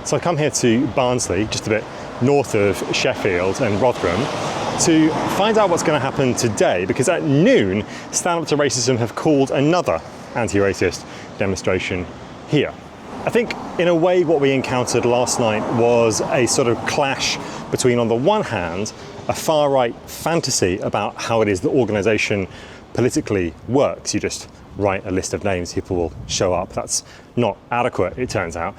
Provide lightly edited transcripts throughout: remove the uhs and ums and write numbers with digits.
So I come here to Barnsley, just a bit north of Sheffield and Rotherham, to find out what's going to happen today, because at noon, Stand Up to Racism have called another anti-racist demonstration here. I think in a way what we encountered last night was a sort of clash between, on the one hand, a far-right fantasy about how it is the organisation politically works. You just write a list of names, people will show up. That's not adequate, it turns out.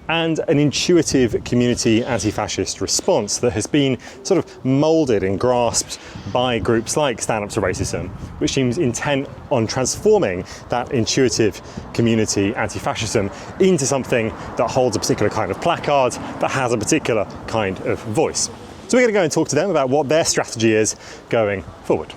And an intuitive community anti-fascist response that has been sort of moulded and grasped by groups like Stand Up to Racism, which seems intent on transforming that intuitive community anti-fascism into something that holds a particular kind of placard, that has a particular kind of voice. So we're going to go and talk to them about what their strategy is going forward.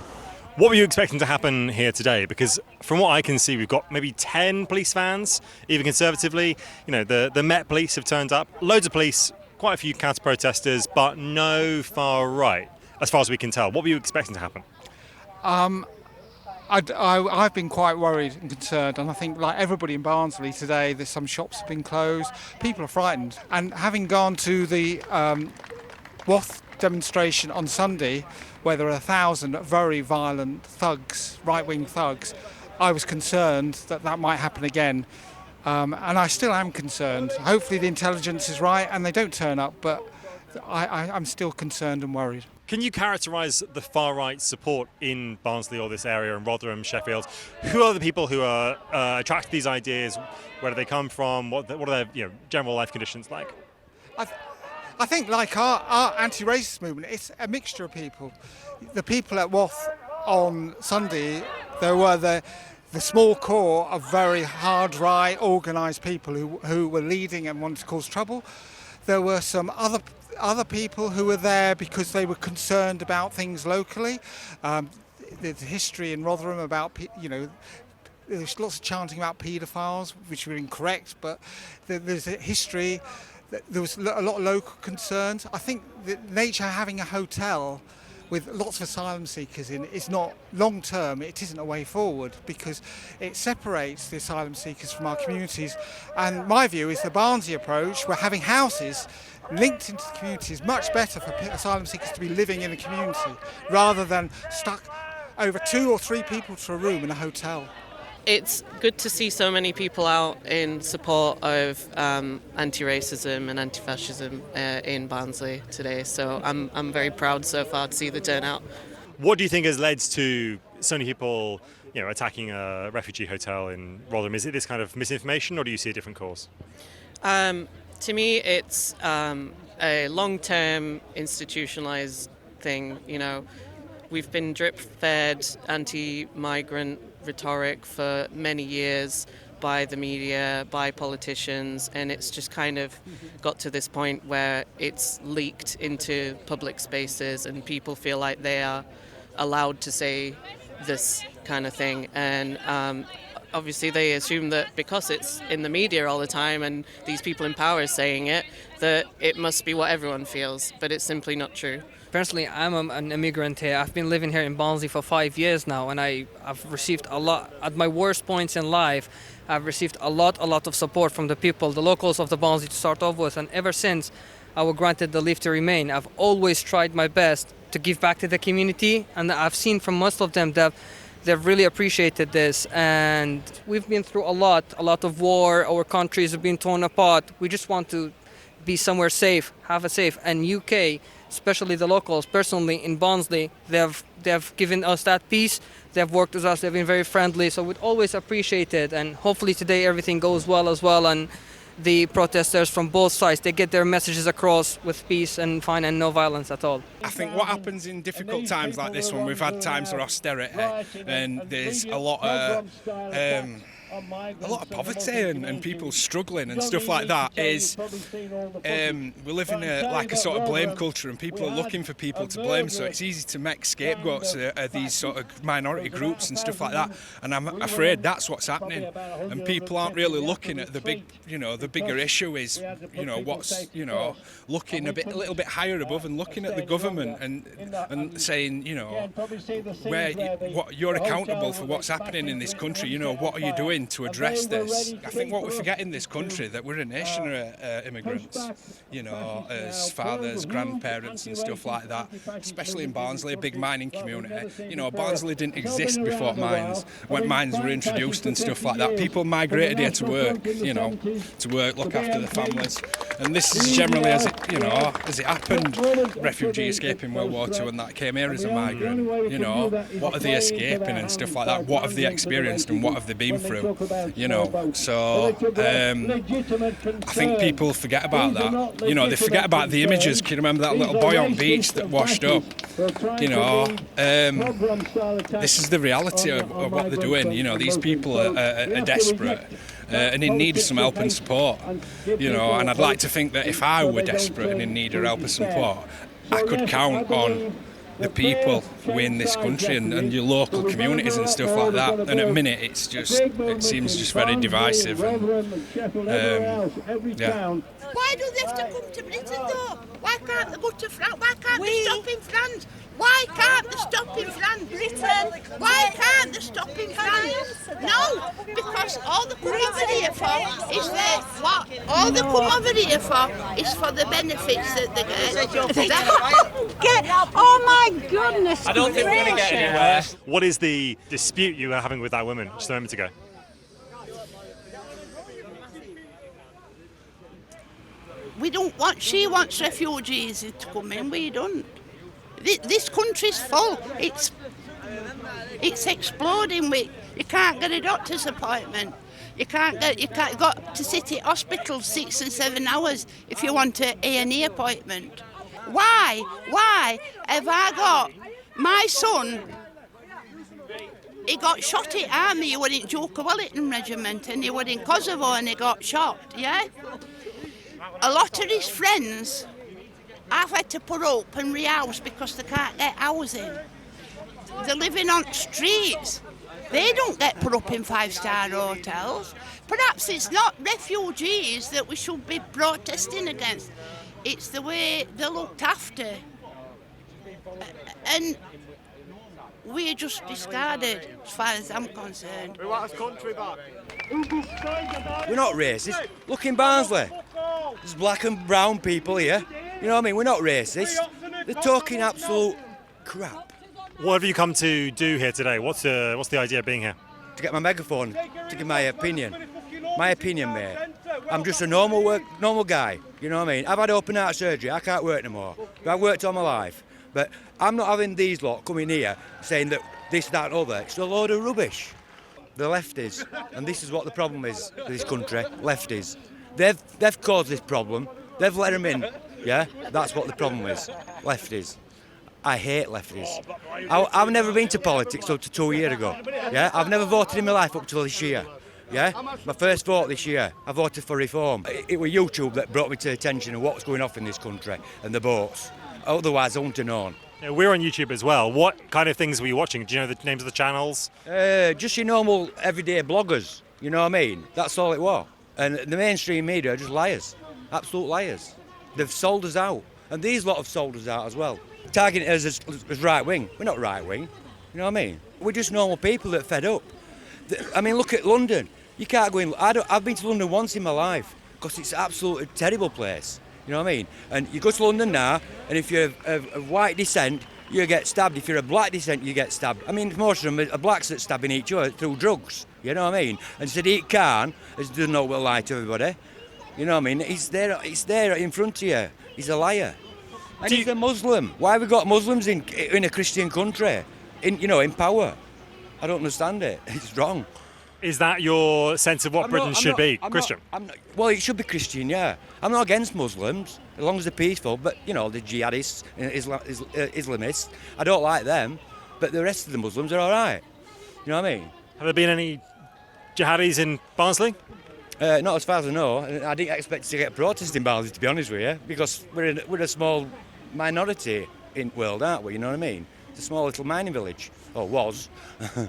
What were you expecting to happen here today? Because from what I can see, we've got maybe 10 police vans, even conservatively. You know, the Met Police have turned up, loads of police, quite a few counter-protesters, but no far right, as far as we can tell. What were you expecting to happen? I've been quite worried and concerned, and I think like everybody in Barnsley today, there's some shops have been closed, people are frightened. And having gone to the WOTH demonstration on Sunday, where there are 1,000 very violent thugs, right-wing thugs, I was concerned that that might happen again. And I still am concerned. Hopefully the intelligence is right and they don't turn up, but I'm still concerned and worried. Can you characterise the far-right support in Barnsley or this area, in Rotherham, Sheffield? Who are the people who are attracted to these ideas? Where do they come from? What are their general life conditions like? I think like our anti-racist movement, it's a mixture of people. The people at WOTH on Sunday, there were the small core of very hard right, organised people who were leading and wanted to cause trouble. There were some other people who were there because they were concerned about things locally. There's history in Rotherham about, there's lots of chanting about paedophiles, which were incorrect, but there's a history. There was a lot of local concerns. I think the nature of having a hotel with lots of asylum seekers in is not long term, it isn't a way forward because it separates the asylum seekers from our communities. And my view is the Barnsley approach, where having houses linked into the community is much better for asylum seekers to be living in a community rather than stuck over 2 or 3 people to a room in a hotel. It's good to see so many people out in support of anti-racism and anti-fascism in Barnsley today. So I'm very proud so far to see the turnout. What do you think has led to so many people, attacking a refugee hotel in Rotherham? Is it this kind of misinformation, or do you see a different cause? To me, it's a long-term institutionalized thing. We've been drip-fed anti-migrant rhetoric for many years by the media, by politicians, and it's just kind of got to this point where it's leaked into public spaces and people feel like they are allowed to say this kind of thing. And obviously they assume that because it's in the media all the time and these people in power are saying it, that it must be what everyone feels, but it's simply not true. Personally, I'm an immigrant here. I've been living here in Barnsley for 5 years now, and I've received a lot. At my worst points in life, I've received a lot of support from the people, the locals of the Barnsley to start off with. And ever since I was granted the leave to remain, I've always tried my best to give back to the community. And I've seen from most of them that they've really appreciated this. And we've been through a lot of war. Our countries have been torn apart. We just want to be somewhere safe, have a safe. And UK, especially the locals, personally in Barnsley, they've given us that peace. They've worked with us. They've been very friendly. So we'd always appreciate it. And hopefully today everything goes well as well. And the protesters from both sides, they get their messages across with peace and fine and no violence at all. I think what happens in difficult times like this one, we've had times of austerity and there's a lot of poverty and people struggling and stuff like that, is we live in a sort of blame culture and people are looking for people to blame, so it's easy to make scapegoats of these sort of minority groups and stuff like that, and I'm afraid that's what's happening, and people aren't really looking at the bigger issue is, what's, looking a little bit higher above and looking at the government and saying, what you're accountable for what's happening in this country, what are you doing doing to address this? I think what we forget in this country, that we're a nation of immigrants, you know, as fathers, grandparents and stuff like that, especially in Barnsley, a big mining community. You know, Barnsley didn't exist before mines, when mines were introduced and stuff like that. People migrated here to work, you know, to work, look after their families. And this is generally as it happened. Refugee escaping World War II and that came here as a migrant. You know, what are they escaping and stuff like that? What have they experienced and what have they been through? You know, so I think people forget about that. You know, they forget about the images. Can you remember that little boy on beach that washed up? You know, this is the reality of what they're doing. You know, these people are desperate. And in need of some help and support, you know, and I'd like to think that if I were desperate and in need of help and support, I could count on the people in this country and your local communities and stuff like that. And at the minute, it seems just very divisive. And, yeah. Why do they have to come to Britain though? Why can't they go to France? Why can't they stop in France? Why can't they stop in France? Britain. Why can't they stop in France? No, because all they come over here for is what? All they come over here for is for the benefits that they get. Oh my goodness! I don't think we're going to get anywhere. What is the dispute you were having with that woman just a moment ago? We don't want. She wants refugees to come in. We don't. This country's full. It's exploding. You can't get a doctor's appointment. You can't got to sit at hospital 6 and 7 hours if you want an A&E appointment. Why have I got my son? He got shot at army. He was in Joker Wellington Regiment and he was in Kosovo and he got shot. Yeah. A lot of his friends I've had to put up and rehouse because they can't get housing. They're living on streets. They don't get put up in 5-star hotels. Perhaps it's not refugees that we should be protesting against. It's the way they're looked after. And we're just discarded as far as I'm concerned. We want this country back. We're not racist. Look in Barnsley. There's black and brown people here. You know what I mean? We're not racist. They're talking absolute crap. What have you come to do here today? What's the idea of being here? To get my megaphone, to give my opinion. My opinion, mate. I'm just a normal guy. You know what I mean? I've had open heart surgery. I can't work no more. I've worked all my life. But I'm not having these lot coming here saying that this, that and other. It's a load of rubbish. The lefties. And this is what the problem is with this country. Lefties. They've caused this problem. They've let them in. Yeah? That's what the problem is. Lefties. I hate lefties. I've never been to politics up to 2 years ago. Yeah? I've never voted in my life up till this year. Yeah? My first vote this year, I voted for reform. It was YouTube that brought me to the attention of what's going off in this country and the votes. Otherwise, I wouldn't have known. Yeah, we're on YouTube as well. What kind of things were you watching? Do you know the names of the channels? Just your normal everyday bloggers. You know what I mean? That's all it was. And the mainstream media are just liars. Absolute liars. They've sold us out. And these lot have sold us out as well. Targeting us as right wing. We're not right wing. You know what I mean? We're just normal people that are fed up. I mean, look at London. You can't go in. I've been to London once in my life because it's an absolutely terrible place. You know what I mean? And you go to London now, and if you're of white descent, you get stabbed. If you're of black descent, you get stabbed. I mean, most of them are blacks that stabbing each other through drugs. You know what I mean? And Sadiq Khan doesn't know what to lie to everybody. You know what I mean? He's there in front of you. He's a liar. And he's a Muslim. Why have we got Muslims in a Christian country? In power? I don't understand it. It's wrong. Is that your sense of what Britain should be? Christian? Well, it should be Christian, yeah. I'm not against Muslims, as long as they're peaceful, but, the jihadists, Islamists, I don't like them, but the rest of the Muslims are all right. You know what I mean? Have there been any jihadis in Barnsley? Not as far as I know. I didn't expect to get protests in Barnsley, to be honest with you, because we're a small minority in the world, aren't we? You know what I mean? It's a small little mining village, or was. You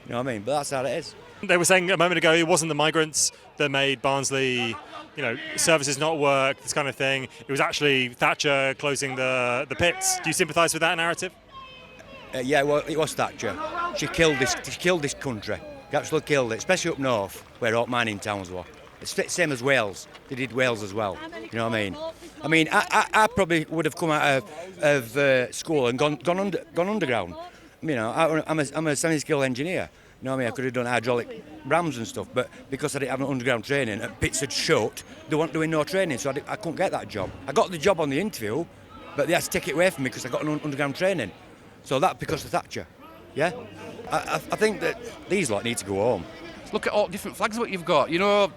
know what I mean? But that's how it is. They were saying a moment ago it wasn't the migrants that made Barnsley, services not work, this kind of thing. It was actually Thatcher closing the pits. Do you sympathise with that narrative? Yeah, well, it was Thatcher. She killed this country. They absolutely killed it, especially up north, where all mining towns were. It's the same as Wales. They did Wales as well. You know what I mean? I probably would have come out of school and gone underground. You know, I'm a semi-skilled engineer. You know what I mean? I could have done hydraulic rams and stuff, but because I didn't have an underground training and bits had shut, they weren't doing no training, so I couldn't get that job. I got the job on the interview, but they had to take it away from me because I got an underground training. So that because of Thatcher. Yeah? I think that these lot need to go home. Look at all different flags what you've got. You know,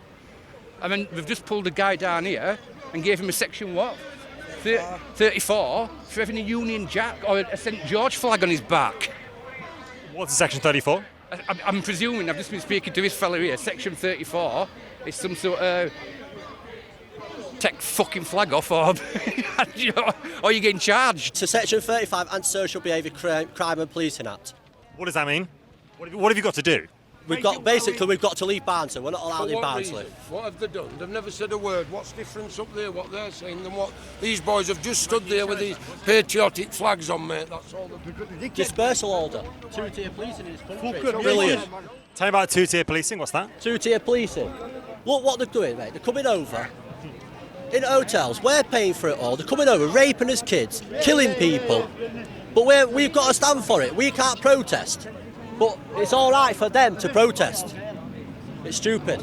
I mean, we've just pulled a guy down here and gave him a section what? 34 for having a Union Jack or a St George flag on his back. What's a section 34? I'm presuming, I've just been speaking to this fella here, section 34 is some sort of take fucking flag off or you're getting charged. To section 35, Antisocial Behaviour Crime and Policing Act. What does that mean? What have you got to do? We've got to leave Barnsley. We're not allowed in Barnsley. What have they done? They've never said a word. What's the difference up there, what they're saying, than what these boys have just stood there with these patriotic flags on, mate. That's all they've done. Dispersal order. Two-tier policing in this country. It's brilliant. Tell me about two-tier policing. What's that? Two-tier policing. Look what they're doing, mate. They're coming over in hotels. We're paying for it all. They're coming over, raping us kids, killing people. But we've got to stand for it. We can't protest. But it's all right for them to protest. It's stupid.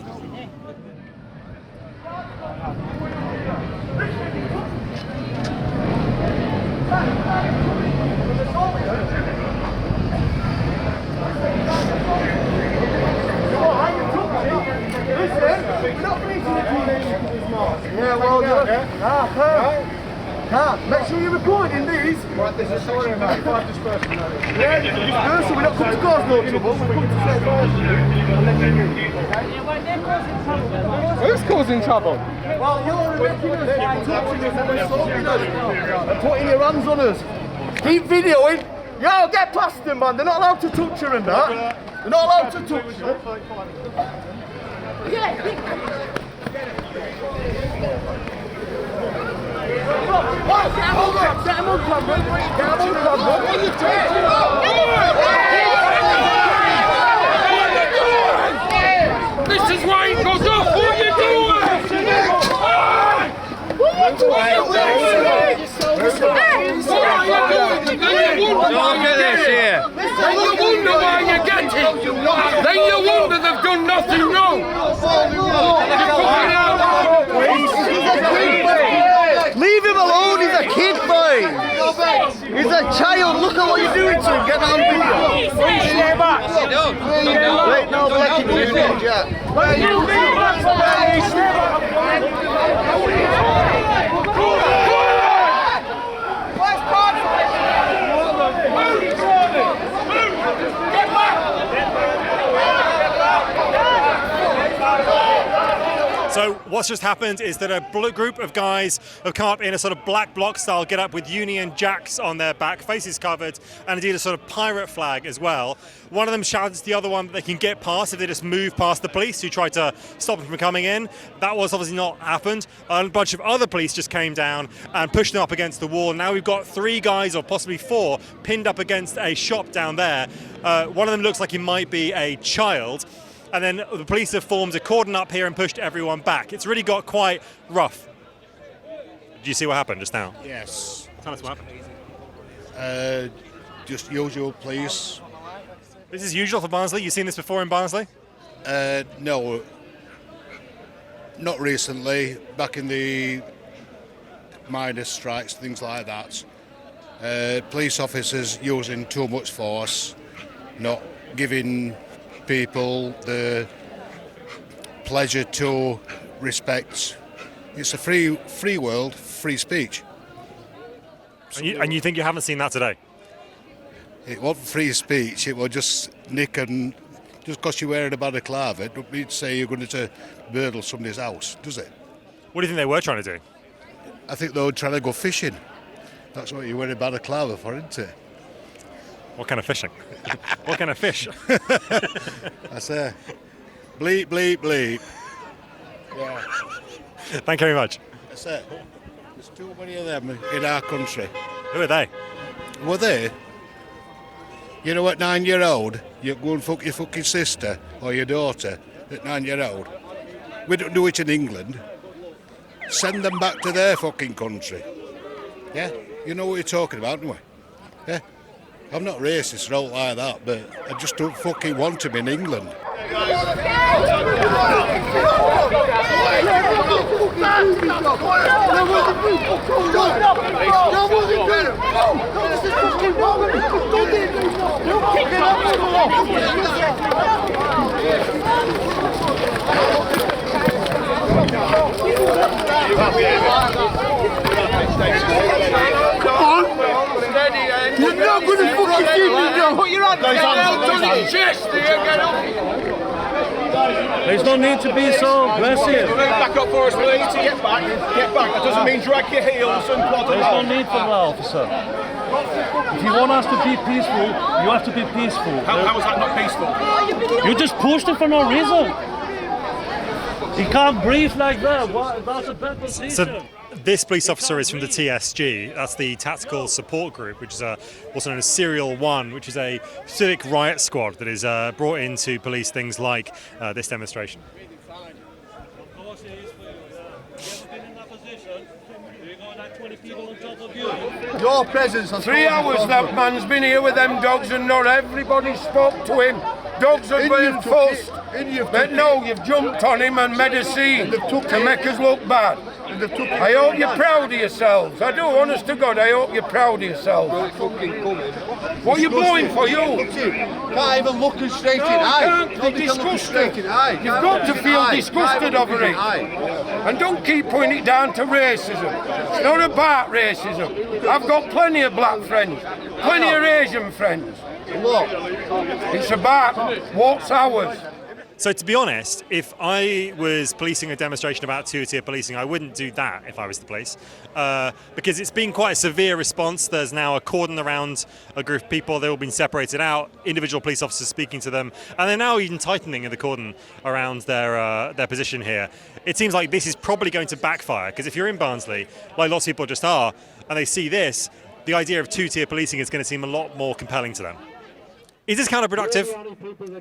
Yeah, well done. Make sure you're recording these. Right, there's a story about 5 dispersal. Yeah, dispersal. We're not coming to cause no trouble. We're coming to save lives. Who's causing trouble? Well, you're making us touching us and assaulting us and putting your hands on us. Keep videoing. Yo, get past them, man. They're not allowed to touch her and that. They're not allowed to touch her. This is why it goes off. What are you doing? Then you wonder why you get it. Then you wonder they've done nothing wrong. Leave him alone, he's a kid, boy. He's a child, look at what you're doing to him, get on video. Stay back. Wait, no, let him do it, yeah. So what's just happened is that a group of guys have come up in a sort of black bloc style get up with Union Jacks on their back, faces covered, and indeed a sort of pirate flag as well. One of them shouts to the other one that they can get past if they just move past the police who tried to stop them from coming in. That was obviously not happened. A bunch of other police just came down and pushed them up against the wall. Now we've got 3 guys, or possibly 4, pinned up against a shop down there. One of them looks like he might be a child. And then the police have formed a cordon up here and pushed everyone back. It's really got quite rough. Did you see what happened just now? Yes. Tell us what happened. Just usual police. This is usual for Barnsley? You've seen this before in Barnsley? No, not recently. Back in the miners' strikes, things like that. Police officers using too much force, not giving people the pleasure to respect. It's a free world, free speech. And you think you haven't seen that today? It wasn't free speech, it was just nick and just because you're wearing a balaclava, it don't mean to say you're going to burgle somebody's house, does it? What do you think they were trying to do? I think they were trying to go fishing. That's what you're wearing a balaclava for, isn't it? What kind of fishing? What kind of fish? I say, bleep, bleep, bleep. Yeah. Thank you very much. That's it. There's too many of them in our country. Who are they? Were they? You know, at 9-year-old, you go and fuck your fucking sister or your daughter at 9-year-old. We don't do it in England. Send them back to their fucking country. Yeah? You know what you're talking about, don't we? Yeah? I'm not racist or out like that, but I just don't fucking want them in England. You're not going to fucking keep me down. Put your hand down on his chest here, get up. There's no need to be so aggressive. Back up for us, please. Get back. Get back. That doesn't mean drag your heels and plod There's along. no need for that, officer. If you want us to be peaceful, you have to be peaceful. How is that not peaceful? You just pushed him for no reason. He can't breathe like that. That's a bad position. So this police officer is from the TSG, that's the Tactical Support Group, which is also known as Serial 1, which is a civic riot squad that is brought in to police things like this demonstration. Your presence has 3 hours that man's been here with them dogs and not everybody spoke to him. Dogs have been fussed. But no, you've jumped on him and made a scene to make us look bad. I hope you're proud of yourselves. I do, honest to God, I hope you're proud of yourselves. What are you blowing for, you? Can't even look us straight in eye. You're disgusted. You've got to feel disgusted over it. And don't keep putting it down to racism. It's not about racism. I've got plenty of black friends, plenty of Asian friends. Look, it's about what's ours. So to be honest, if I was policing a demonstration about two-tier policing, I wouldn't do that if I was the police, because it's been quite a severe response. There's now a cordon around a group of people. They've all been separated out, individual police officers speaking to them, and they're now even tightening the cordon around their position here. It seems like this is probably going to backfire, because if you're in Barnsley, like lots of people just are, and they see this, the idea of two-tier policing is going to seem a lot more compelling to them. Is this counterproductive?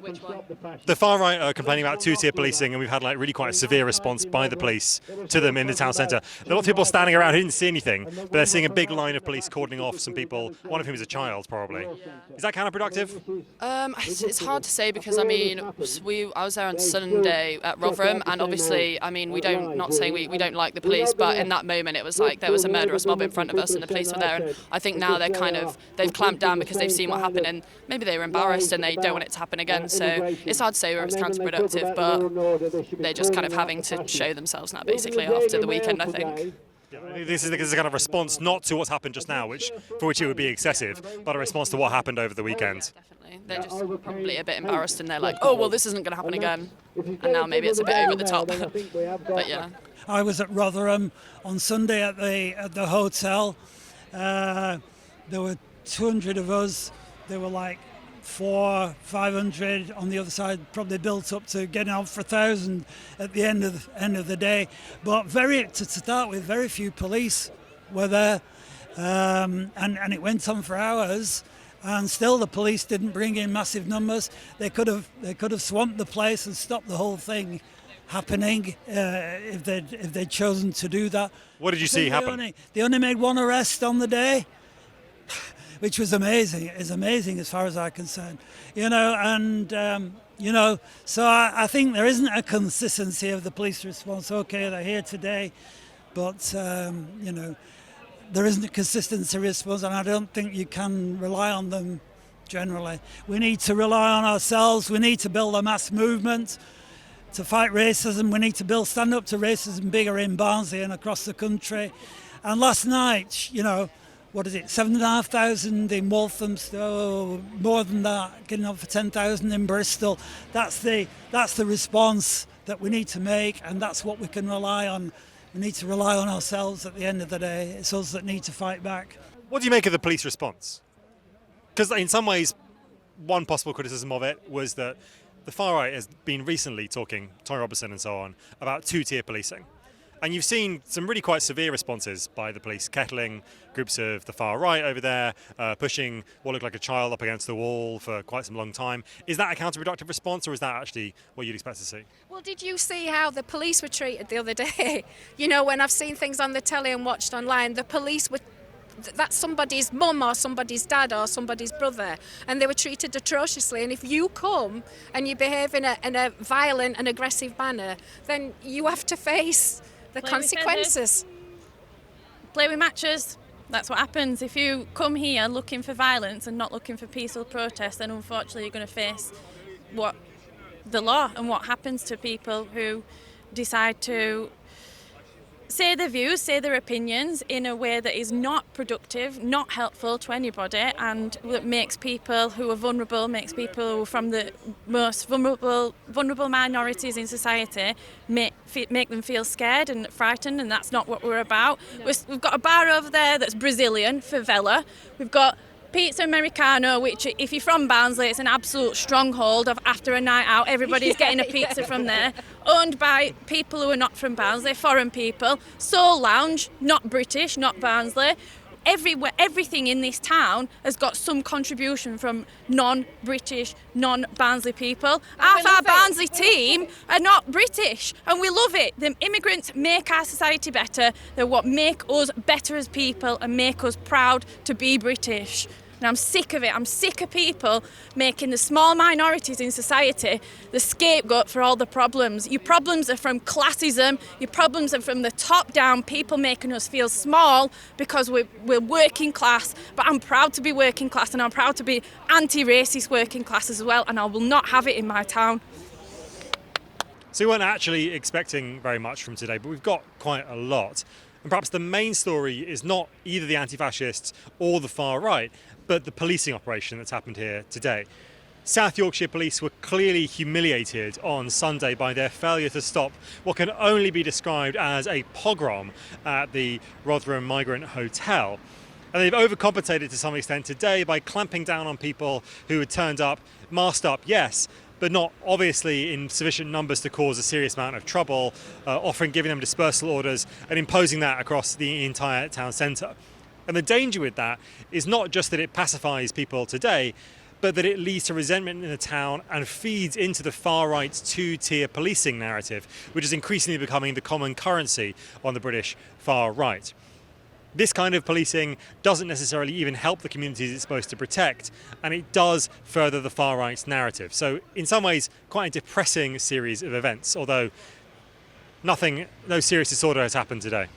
Which one? The far right are complaining about two-tier policing, and we've had like really quite a severe response by the police to them in the town centre. There are a lot of people standing around who didn't see anything, but they're seeing a big line of police cordoning off some people, one of whom is a child probably. Is that counterproductive? It's hard to say because I mean, I was there on Sunday at Rotherham, and obviously, I mean, not saying we don't like the police, but in that moment it was like there was a murderous mob in front of us, and the police were there. And I think now they've clamped down because they've seen what happened, and maybe they were embarrassed and they don't want it to happen again. So it's hard to say whether it's counterproductive, but they're just kind of having to show themselves now, basically, after the weekend, I think. Yeah, this is a kind of response not to what's happened just now, for which it would be excessive, but a response to what happened over the weekend. Definitely. They're just probably a bit embarrassed, and they're like, oh, well, this isn't going to happen again. And now maybe it's a bit over the top. But yeah. I was at Rotherham on Sunday at the hotel. There were 200 of us. There were like 400-500 on the other side, probably built up to getting on for 1,000 at the end of the day. But to start with, very few police were there, and it went on for hours. And still, the police didn't bring in massive numbers. They could have swamped the place and stopped the whole thing happening if they'd chosen to do that. What did you see happen? They only made one arrest on the day, which was amazing. It's amazing as far as I'm concerned, so I think there isn't a consistency of the police response. Okay, they're here today, but there isn't a consistency response, and I don't think you can rely on them generally. We need to rely on ourselves. We need to build a mass movement to fight racism. We need to stand up to racism bigger in Barnsley and across the country. And last night, what is it, 7,500 in Waltham, so more than that, getting up for 10,000 in Bristol. That's the response that we need to make, and that's what we can rely on. We need to rely on ourselves at the end of the day. It's us that need to fight back. What do you make of the police response? Because in some ways, one possible criticism of it was that the far right has been recently talking, Tony Robertson and so on, about two-tier policing. And you've seen some really quite severe responses by the police, kettling groups of the far right over there, pushing what looked like a child up against the wall for quite some long time. Is that a counterproductive response, or is that actually what you'd expect to see? Well, did you see how the police were treated the other day? You know, when I've seen things on the telly and watched online, the police were... That's somebody's mum or somebody's dad or somebody's brother, and they were treated atrociously. And if you come and you behave in a violent and aggressive manner, then you have to face the consequences. Play with matches. That's what happens. If you come here looking for violence and not looking for peaceful protest, then unfortunately you're going to face what the law and what happens to people who decide to say their views, say their opinions in a way that is not productive, not helpful to anybody, and that makes people who are vulnerable, makes people who are from the most vulnerable minorities in society, make them feel scared and frightened, and that's not what we're about. We've got a bar over there that's Brazilian, favela. We've got Pizza Americano, which if you're from Barnsley, it's an absolute stronghold of after a night out. Everybody's getting a pizza from there. Owned by people who are not from Barnsley, foreign people. Soul Lounge, not British, not Barnsley. Everything in this town has got some contribution from non-British, non-Barnsley people. Half our Barnsley team are not British, and we love it. The immigrants make our society better. They're what make us better as people and make us proud to be British. And I'm sick of it. I'm sick of people making the small minorities in society the scapegoat for all the problems. Your problems are from classism. Your problems are from the top down, people making us feel small because we're working class. But I'm proud to be working class, and I'm proud to be anti-racist working class as well, and I will not have it in my town. So we weren't actually expecting very much from today, but we've got quite a lot. And perhaps the main story is not either the anti-fascists or the far right, but the policing operation that's happened here today. South Yorkshire police were clearly humiliated on Sunday by their failure to stop what can only be described as a pogrom at the Rotherham Migrant Hotel. And they've overcompensated to some extent today by clamping down on people who had turned up, masked up, yes, but not obviously in sufficient numbers to cause a serious amount of trouble, giving them dispersal orders and imposing that across the entire town centre. And the danger with that is not just that it pacifies people today, but that it leads to resentment in the town and feeds into the far-right's two-tier policing narrative, which is increasingly becoming the common currency on the British far right. This kind of policing doesn't necessarily even help the communities it's supposed to protect, and it does further the far right's narrative. So in some ways, quite a depressing series of events, although no serious disorder has happened today.